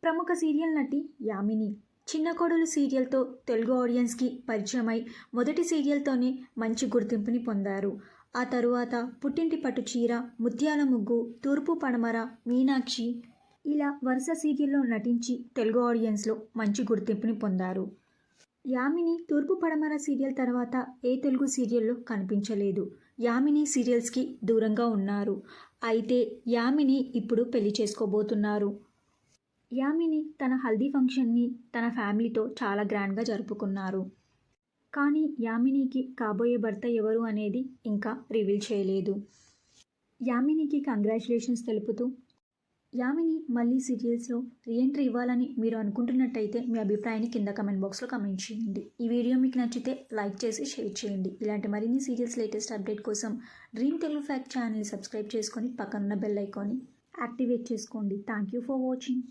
ప్రముఖ సీరియల్ నటి యామిని చిన్న కోడలు సీరియల్తో తెలుగు ఆడియన్స్కి పరిచయమై మొదటి సీరియల్తోనే మంచి గుర్తింపుని పొందారు. ఆ తరువాత పుట్టింటి పట్టు చీర, ముత్యాల ముగ్గు, తూర్పు పడమర, మీనాక్షి ఇలా వరుస సీరియల్లో నటించి తెలుగు ఆడియన్స్లో మంచి గుర్తింపుని పొందారు. యామిని తూర్పు పడమర సీరియల్ తర్వాత ఏ తెలుగు సీరియల్లో కనిపించలేదు. యామిని సీరియల్స్కి దూరంగా ఉన్నారు. అయితే యామిని ఇప్పుడు పెళ్లి చేసుకోబోతున్నారు. యామిని తన హల్దీ ఫంక్షన్ని తన ఫ్యామిలీతో చాలా గ్రాండ్గా జరుపుకున్నారు. కానీ యామినికి కాబోయే భర్త ఎవరు అనేది ఇంకా రివీల్ చేయలేదు. యామినికి కంగ్రాచులేషన్స్ తెలుపుతూ యామిని మళ్ళీ సీరియల్స్లో రీఎంట్రీ ఇవ్వాలని మీరు అనుకుంటున్నట్టయితే మీ అభిప్రాయాన్ని కింద కమెంట్ బాక్స్లో కమెంట్ చేయండి. ఈ వీడియో మీకు నచ్చితే లైక్ చేసి షేర్ చేయండి. ఇలాంటి మరిన్ని సీరియల్స్ లేటెస్ట్ అప్డేట్ కోసం డ్రీమ్ తెలుగు ఫ్యాక్ట్ ఛానల్ని సబ్స్క్రైబ్ చేసుకొని పక్కనున్న బెల్ ఐకాన్ని యాక్టివేట్ చేసుకోండి. Thank you for watching.